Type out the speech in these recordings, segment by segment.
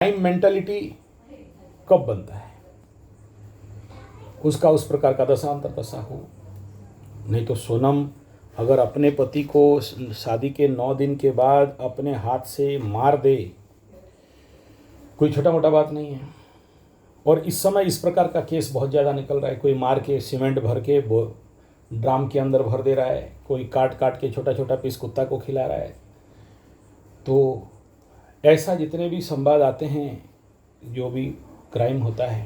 Crime mentality कब बनता है? उसका उस प्रकार का दशांतर दशा हो। नहीं तो सोनम अगर अपने पति को शादी के 9 दिन के बाद अपने हाथ से मार दे, कोई छोटा मोटा बात नहीं है। और इस समय इस प्रकार का केस बहुत ज़्यादा निकल रहा है। कोई मार के सीमेंट भर के ड्राम के अंदर भर दे रहा है, कोई काट काट के छोटा छोटा पीस कुत्ता को खिला रहा है। तो ऐसा जितने भी संवाद आते हैं, जो भी क्राइम होता है,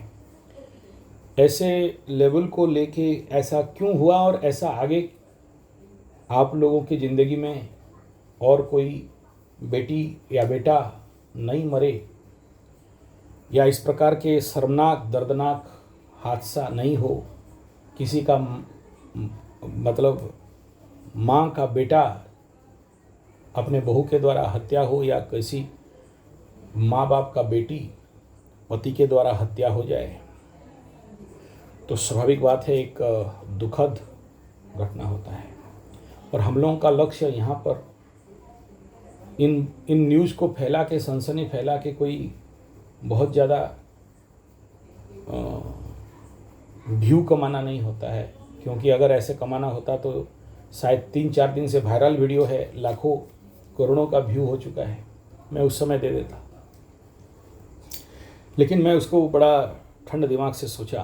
ऐसे लेवल को लेके ऐसा क्यों हुआ और ऐसा आगे आप लोगों की ज़िंदगी में और कोई बेटी या बेटा नहीं मरे, या इस प्रकार के शर्मनाक दर्दनाक हादसा नहीं हो, किसी का मतलब माँ का बेटा अपने बहू के द्वारा हत्या हो, या किसी माँ बाप का बेटी पति के द्वारा हत्या हो जाए, तो स्वाभाविक बात है एक दुखद घटना होता है। और हम लोगों का लक्ष्य यहाँ पर इन न्यूज़ को फैला के, सनसनी फैला के कोई बहुत ज़्यादा व्यू कमाना नहीं होता है, क्योंकि अगर ऐसे कमाना होता तो शायद 3-4 दिन से वायरल वीडियो है, लाखों करोड़ों का व्यू हो चुका है, मैं उस समय दे देता। लेकिन मैं उसको बड़ा ठंड दिमाग से सोचा,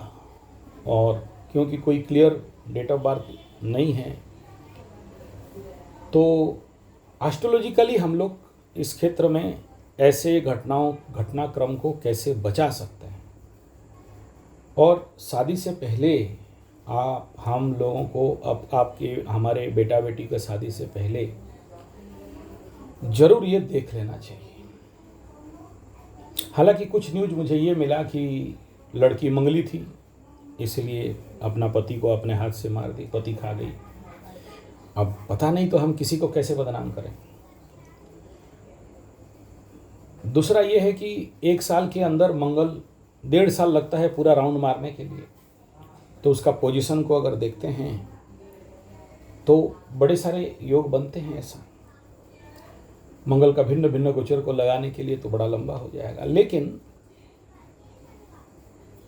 और क्योंकि कोई क्लियर डेट ऑफ बर्थ नहीं है, तो एस्ट्रोलॉजिकली हम लोग इस क्षेत्र में ऐसे घटनाक्रम को कैसे बचा सकते हैं। और शादी से पहले हम लोगों को आपके हमारे बेटा बेटी के शादी से पहले ज़रूर ये देख लेना चाहिए। हालांकि कुछ न्यूज़ मुझे ये मिला कि लड़की मंगली थी, इसलिए अपना पति को अपने हाथ से मार दी, पति खा गई। अब पता नहीं तो हम किसी को कैसे बदनाम करें। दूसरा ये है कि 1 साल के अंदर मंगल 1.5 साल लगता है पूरा राउंड मारने के लिए, तो उसका पोजीशन को अगर देखते हैं तो बड़े सारे योग बनते हैं। ऐसा मंगल का भिन्न भिन्न गोचर को लगाने के लिए तो बड़ा लंबा हो जाएगा। लेकिन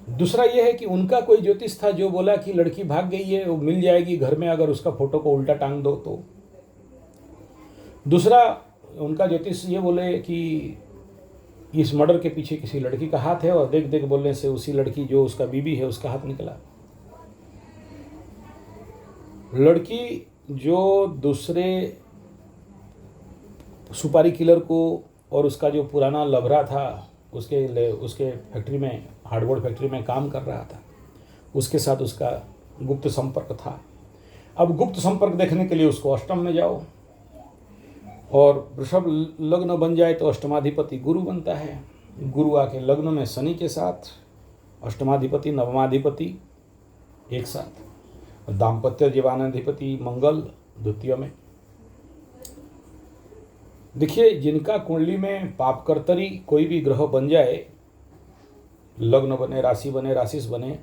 दूसरा यह है कि उनका कोई ज्योतिष था जो बोला कि लड़की भाग गई है, वो मिल जाएगी घर में अगर उसका फोटो को उल्टा टांग दो तो। दूसरा उनका ज्योतिष ये बोले कि इस मर्डर के पीछे किसी लड़की का हाथ है, और देख देख बोलने से उसी लड़की जो उसका बीबी है उसका हाथ निकला। लड़की जो दूसरे सुपारी किलर को और उसका जो पुराना लभरा था, उसके फैक्ट्री में, हार्डबोर्ड फैक्ट्री में काम कर रहा था, उसके साथ उसका गुप्त संपर्क था। अब गुप्त संपर्क देखने के लिए उसको अष्टम में जाओ, और वृषभ लग्न बन जाए तो अष्टमाधिपति गुरु बनता है। गुरु आके लग्न में शनि के साथ, अष्टमाधिपति नवमाधिपति एक साथ, दाम्पत्य जीवनाधिपति मंगल द्वितीय में। देखिए, जिनका कुंडली में पापकर्तरी कोई भी ग्रह बन जाए, लग्न बने, राशि बने, राशिस बने,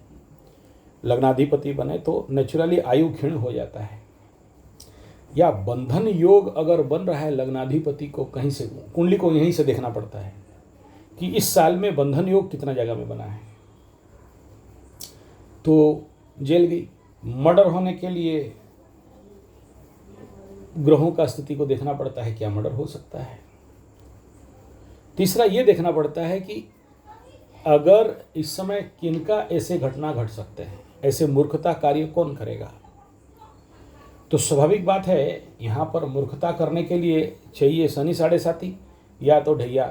लग्नाधिपति बने, तो नेचुरली आयु क्षीण हो जाता है। या बंधन योग अगर बन रहा है लग्नाधिपति को, कहीं से कुंडली को यहीं से देखना पड़ता है कि इस साल में बंधन योग कितना जगह में बना है, तो जेल गई। मर्डर होने के लिए ग्रहों का स्थिति को देखना पड़ता है, क्या मर्डर हो सकता है। तीसरा ये देखना पड़ता है कि अगर इस समय किनका ऐसे घटना घट सकते हैं, ऐसे मूर्खता कार्य कौन करेगा। तो स्वाभाविक बात है, यहाँ पर मूर्खता करने के लिए चाहिए शनि 7.5 या तो ढैया।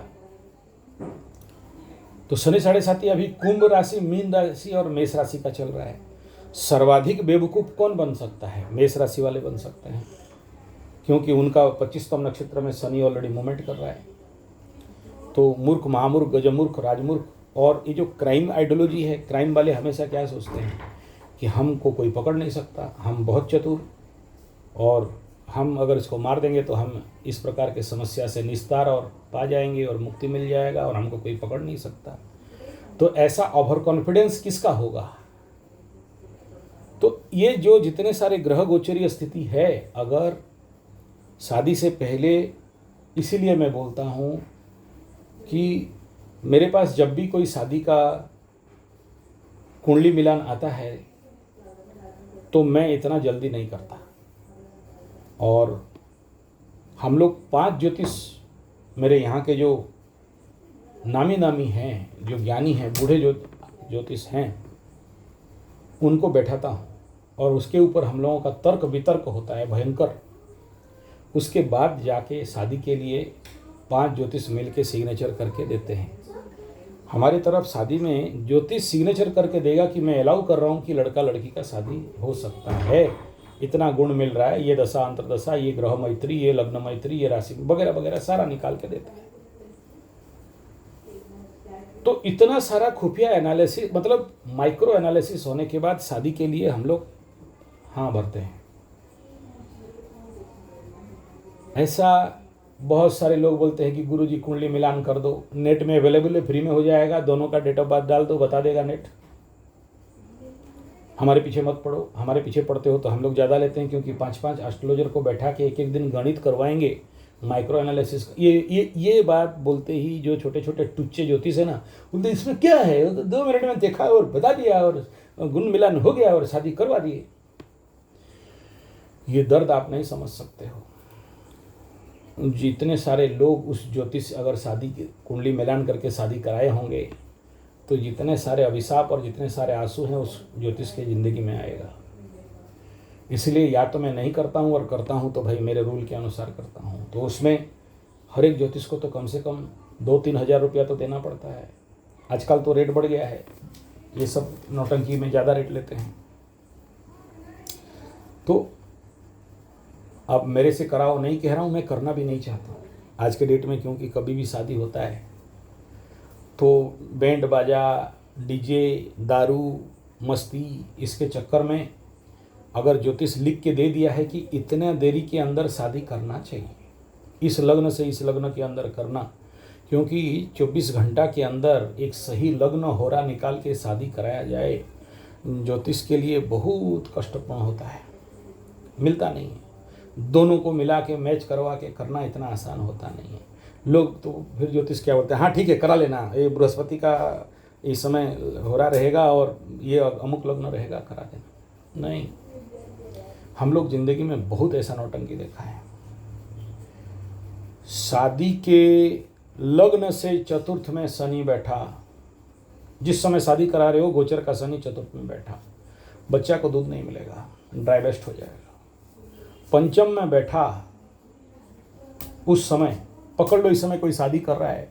तो शनि 7.5 अभी कुंभ राशि, मीन राशि और मेष राशि का चल रहा है। सर्वाधिक बेवकूफ़ कौन बन सकता है? मेष राशि वाले बन सकते हैं, क्योंकि उनका 25तम नक्षत्र में शनि ऑलरेडी मूवमेंट कर रहा है। तो मूर्ख, महामूर्ख, गजमूर्ख, राजमूर्ख, और ये जो क्राइम आइडियोलॉजी है, क्राइम वाले हमेशा क्या सोचते हैं कि हमको कोई पकड़ नहीं सकता, हम बहुत चतुर, और हम अगर इसको मार देंगे तो हम इस प्रकार के समस्या से निस्तार और पा जाएंगे और मुक्ति मिल जाएगा, और हमको कोई पकड़ नहीं सकता। तो ऐसा ओवर कॉन्फिडेंस किसका होगा? तो ये जो जितने सारे ग्रह गोचरीय स्थिति है, अगर शादी से पहले, इसीलिए मैं बोलता हूँ कि मेरे पास जब भी कोई शादी का कुंडली मिलान आता है तो मैं इतना जल्दी नहीं करता। और हम लोग 5 ज्योतिष मेरे यहाँ के जो नामी हैं, जो ज्ञानी हैं, बूढ़े ज्योतिष हैं, उनको बैठाता हूँ और उसके ऊपर हम लोगों का तर्क वितर्क होता है भयंकर। उसके बाद जाके शादी के लिए 5 ज्योतिष मिल के सिग्नेचर करके देते हैं। हमारी तरफ शादी में ज्योतिष सिग्नेचर करके देगा कि मैं अलाउ कर रहा हूँ कि लड़का लड़की का शादी हो सकता है, इतना गुण मिल रहा है, ये दशा अंतरदशा, ये ग्रह मैत्री, ये लग्न मैत्री, ये राशि वगैरह वगैरह सारा निकाल के देता है। तो इतना सारा खुफिया एनालिसिस, मतलब माइक्रो एनालिसिस होने के बाद शादी के लिए हम लोग हाँ भरते हैं। ऐसा बहुत सारे लोग बोलते हैं कि गुरुजी कुंडली मिलान कर दो, नेट में अवेलेबल है, फ्री में हो जाएगा, दोनों का डेट ऑफ बर्थ डाल दो, बता देगा नेट। हमारे पीछे मत पड़ो। हमारे पीछे पड़ते हो तो हम लोग ज़्यादा लेते हैं, क्योंकि 5-5 एस्ट्रोलॉजर को बैठा के एक दिन गणित करवाएंगे, माइक्रो एनालिसिस। ये बात बोलते ही जो छोटे छोटे टुच्चे ज्योतिष है ना, बोलते इसमें क्या है, 2 मिनट में देखा और बता दिया और गुण मिलान हो गया और शादी करवा दिए। ये दर्द आप नहीं समझ सकते हो। जितने सारे लोग उस ज्योतिष अगर शादी की कुंडली मिलान करके शादी कराए होंगे तो जितने सारे अभिशाप और जितने सारे आंसू हैं उस ज्योतिष की ज़िंदगी में आएगा। इसलिए या तो मैं नहीं करता हूँ, और करता हूँ तो भाई मेरे रूल के अनुसार करता हूँ। तो उसमें हर एक ज्योतिष को तो कम से कम 2-3 हज़ार रुपया तो देना पड़ता है। आजकल तो रेट बढ़ गया है, ये सब नौटंकी में ज़्यादा रेट लेते हैं। तो अब मेरे से कराओ नहीं कह रहा हूँ, मैं करना भी नहीं चाहता हूँ आज के डेट में, क्योंकि कभी भी शादी होता है तो बैंड बाजा, डीजे, दारू, मस्ती, इसके चक्कर में अगर ज्योतिष लिख के दे दिया है कि इतने देरी के अंदर शादी करना चाहिए, इस लग्न से इस लग्न के अंदर करना, क्योंकि 24 घंटा के अंदर एक सही लग्न होरा निकाल के शादी कराया जाए, ज्योतिष के लिए बहुत कष्टपूर्ण होता है, मिलता नहीं है। दोनों को मिला के मैच करवा के करना इतना आसान होता नहीं है। लोग तो फिर ज्योतिष क्या बोलते हैं, हाँ ठीक है करा लेना, ये बृहस्पति का इस समय हो रहा रहेगा और ये अमुक लग्न रहेगा, करा देना। नहीं, हम लोग जिंदगी में बहुत ऐसा नौटंकी देखा है। शादी के लग्न से चतुर्थ में शनि बैठा, जिस समय शादी करा रहे हो गोचर का शनि चतुर्थ में बैठा, बच्चा को दूध नहीं मिलेगा, ड्राई बेस्ट हो जाएगा। पंचम में बैठा, उस समय पकड़ लो, इस समय कोई शादी कर रहा है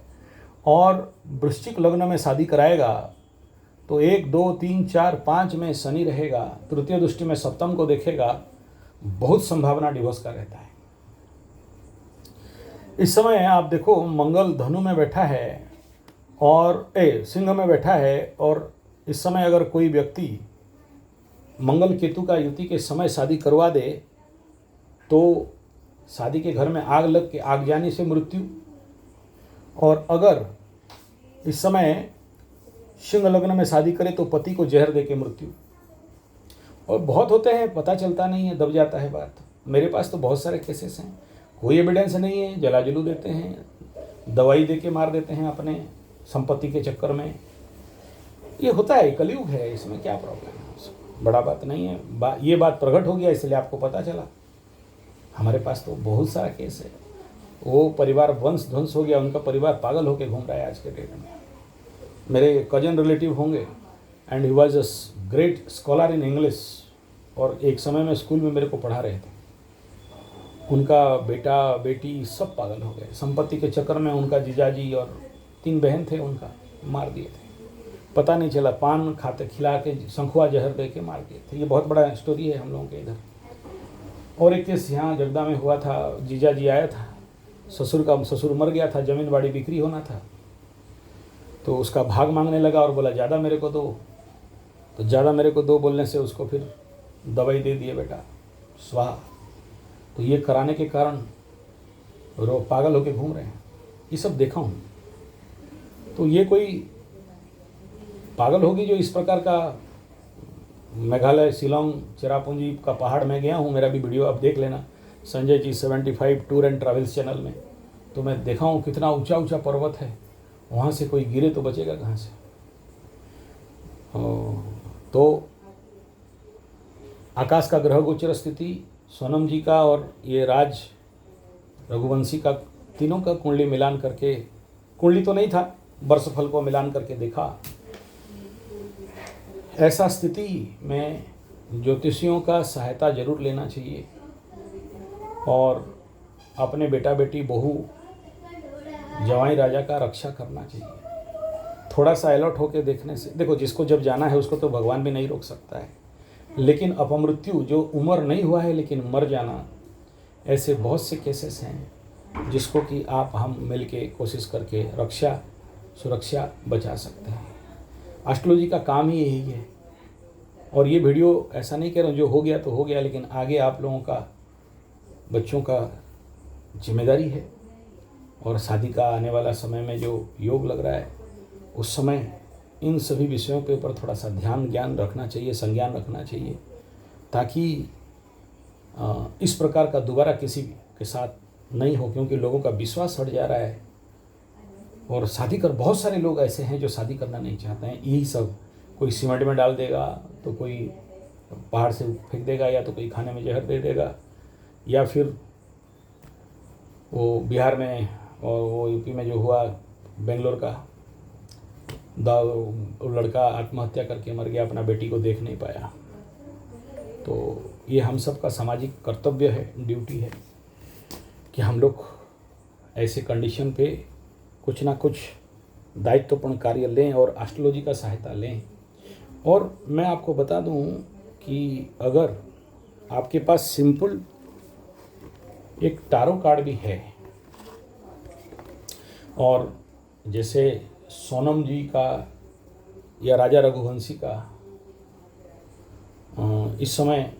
और वृश्चिक लग्न में शादी कराएगा तो 1, 2, 3, 4, 5 में शनि रहेगा, तृतीय दृष्टि में सप्तम को देखेगा, बहुत संभावना डिवोर्स का रहता है। इस समय आप देखो मंगल धनु में बैठा है और सिंह में बैठा है, और इस समय अगर कोई व्यक्ति मंगल केतु का युति के समय शादी करवा दे तो शादी के घर में आग लग के आग जाने से मृत्यु, और अगर इस समय सिंह लग्न में शादी करे तो पति को जहर दे के मृत्यु। और बहुत होते हैं, पता चलता नहीं है, दब जाता है बात। मेरे पास तो बहुत सारे केसेस हैं, कोई एविडेंस नहीं है, जला जलू देते हैं, दवाई दे के मार देते हैं अपने संपत्ति के चक्कर में। ये होता है, कलयुग है, इसमें क्या प्रॉब्लम है, बड़ा बात नहीं है। ये बात प्रकट हो गया इसलिए आपको पता चला। हमारे पास तो बहुत सारा केस है, वो परिवार वंश ध्वंस हो गया, उनका परिवार पागल होकर घूम रहा है आज के डेट में। मेरे कजन रिलेटिव होंगे and he was a great scholar in English, और एक समय में स्कूल में मेरे को पढ़ा रहे थे। उनका बेटा बेटी सब पागल हो गए, संपत्ति के चक्कर में उनका जीजाजी और 3 बहन थे, उनका मार दिए थे, पता नहीं चला, पान खाते खिला के शंखुआ जहर दे के मार दिए थे। ये बहुत बड़ा स्टोरी है हम लोगों के इधर। और एक केस यहाँ जगदा में हुआ था, जीजा जी आया था, ससुर मर गया था, ज़मीन बाड़ी बिक्री होना था, तो उसका भाग मांगने लगा और बोला ज़्यादा मेरे को दो। तो ज़्यादा मेरे को दो बोलने से उसको फिर दवाई दे दिए, बेटा स्वाहा। तो ये कराने के कारण लोग पागल होके घूम रहे हैं, ये सब देखा हूँ। तो ये कोई पागल होगी जो इस प्रकार का, मेघालय शिलोंग चेरापूंजी का पहाड़ में गया हूँ, मेरा भी वीडियो आप देख लेना Sanjay ji 75 tour and travels channel में। तो मैं देखा हूँ कितना ऊंचा ऊंचा पर्वत है वहाँ से कोई गिरे तो बचेगा कहाँ से। तो आकाश का ग्रह गोचर स्थिति, सोनम जी का और ये राज रघुवंशी का, तीनों का कुंडली मिलान करके, कुंडली तो नहीं था, वर्षफल को मिलान करके देखा। ऐसा स्थिति में ज्योतिषियों का सहायता जरूर लेना चाहिए और अपने बेटा बेटी बहू जवाई राजा का रक्षा करना चाहिए। थोड़ा सा अलर्ट होकर देखने से, देखो जिसको जब जाना है उसको तो भगवान भी नहीं रोक सकता है, लेकिन अपमृत्यु जो उम्र नहीं हुआ है लेकिन मर जाना, ऐसे बहुत से केसेस हैं जिसको कि आप हम मिल के कोशिश करके रक्षा सुरक्षा बचा सकते हैं। एस्ट्रोलॉजी का काम ही यही है। और ये वीडियो ऐसा नहीं कह रहा हूँ जो हो गया तो हो गया, लेकिन आगे आप लोगों का, बच्चों का जिम्मेदारी है। और शादी का आने वाला समय में जो योग लग रहा है उस समय इन सभी विषयों के ऊपर थोड़ा सा ध्यान ज्ञान रखना चाहिए, संज्ञान रखना चाहिए, ताकि इस प्रकार का दोबारा किसी के साथ नहीं हो, क्योंकि लोगों का विश्वास हट जा रहा है। और शादी कर, बहुत सारे लोग ऐसे हैं जो शादी करना नहीं चाहते हैं। यही सब, कोई सीमेंट में डाल देगा, तो कोई पहाड़ से फेंक देगा, या तो कोई खाने में जहर दे देगा, या फिर वो बिहार में और वो यूपी में जो हुआ बेंगलोर का, वो लड़का आत्महत्या करके मर गया, अपना बेटी को देख नहीं पाया। तो ये हम सब का सामाजिक कर्तव्य है, ड्यूटी है कि हम लोग ऐसे कंडीशन पे कुछ ना कुछ दायित्वपूर्ण कार्य लें और एस्ट्रोलॉजी का सहायता लें। और मैं आपको बता दूं कि अगर आपके पास सिंपल एक टारो कार्ड भी है, और जैसे सोनम जी का या राजा रघुवंशी का इस समय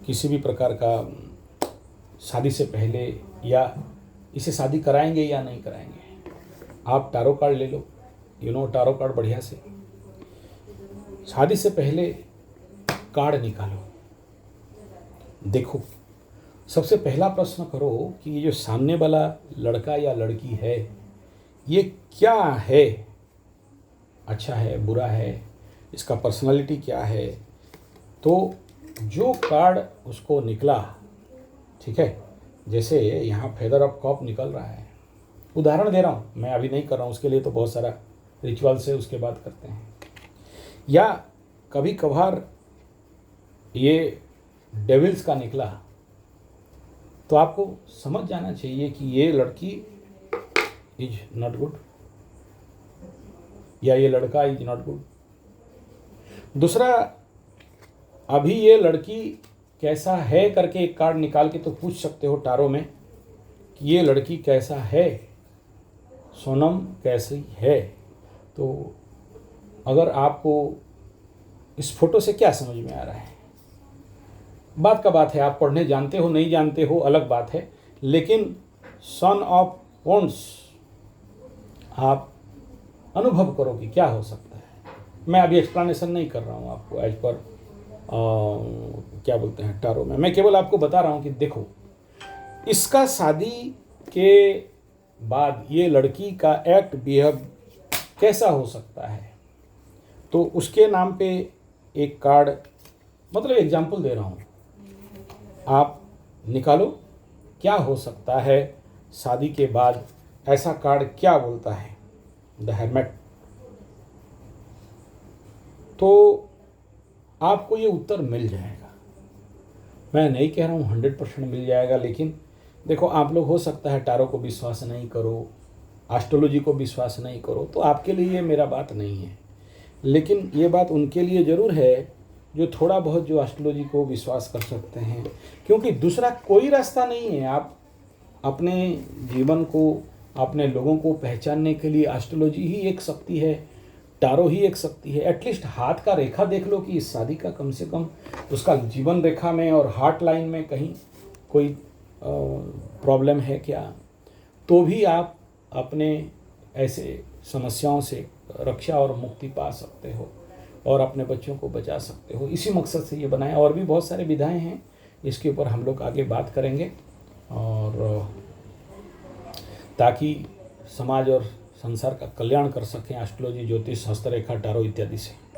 किसी भी प्रकार का शादी से पहले, या इसे शादी कराएंगे या नहीं कराएंगे, आप टारो कार्ड ले लो, टारो कार्ड बढ़िया से शादी से पहले कार्ड निकालो, देखो। सबसे पहला प्रश्न करो कि ये जो सामने वाला लड़का या लड़की है ये क्या है, अच्छा है बुरा है, इसका पर्सनालिटी क्या है। तो जो कार्ड उसको निकला, ठीक है, जैसे यहाँ फेदर ऑफ कप निकल रहा है, उदाहरण दे रहा हूँ, मैं अभी नहीं कर रहा हूँ, उसके लिए तो बहुत सारा रिचुअल से उसके बाद करते हैं। या कभी कभार ये डेविल्स का निकला, तो आपको समझ जाना चाहिए कि ये लड़की इज नॉट गुड या ये लड़का इज नॉट गुड। दूसरा, अभी ये लड़की कैसा है करके एक कार्ड निकाल के तो पूछ सकते हो टारो में कि ये लड़की कैसा है, सोनम कैसी है। तो अगर आपको इस फोटो से क्या समझ में आ रहा है, बात का बात है, आप पढ़ने जानते हो नहीं जानते हो अलग बात है, लेकिन सन ऑफ वॉन्ड्स आप अनुभव करो कि क्या हो सकता है। मैं अभी एक्सप्लेनेशन नहीं कर रहा हूँ आपको एज पर क्या बोलते हैं टारो में, मैं केवल आपको बता रहा हूँ कि देखो इसका शादी के बाद ये लड़की का एक्ट बिहेव कैसा हो सकता है। तो उसके नाम पे एक कार्ड, मतलब एग्जाम्पल दे रहा हूँ, आप निकालो क्या हो सकता है शादी के बाद, ऐसा कार्ड क्या बोलता है, द हेरमेट। तो आपको ये उत्तर मिल जाएगा। मैं नहीं कह रहा हूँ 100% मिल जाएगा, लेकिन देखो आप लोग हो सकता है टारो को विश्वास नहीं करो, एस्ट्रोलॉजी को विश्वास नहीं करो, तो आपके लिए मेरा बात नहीं है, लेकिन ये बात उनके लिए ज़रूर है जो थोड़ा बहुत जो एस्ट्रोलॉजी को विश्वास कर सकते हैं, क्योंकि दूसरा कोई रास्ता नहीं है। आप अपने जीवन को, अपने लोगों को पहचानने के लिए एस्ट्रोलॉजी ही एक शक्ति है, टारो ही एक शक्ति है। एटलीस्ट हाथ का रेखा देख लो कि इस शादी का कम से कम उसका जीवन रेखा में और हार्ट लाइन में कहीं कोई प्रॉब्लम है क्या, तो भी आप अपने ऐसे समस्याओं से रक्षा और मुक्ति पा सकते हो और अपने बच्चों को बचा सकते हो। इसी मकसद से ये बनाया। और भी बहुत सारे विधाएं हैं, इसके ऊपर हम लोग आगे बात करेंगे, और ताकि समाज और संसार का कल्याण कर सकें एस्ट्रोलॉजी, ज्योतिष, हस्तरेखा, टारो इत्यादि से।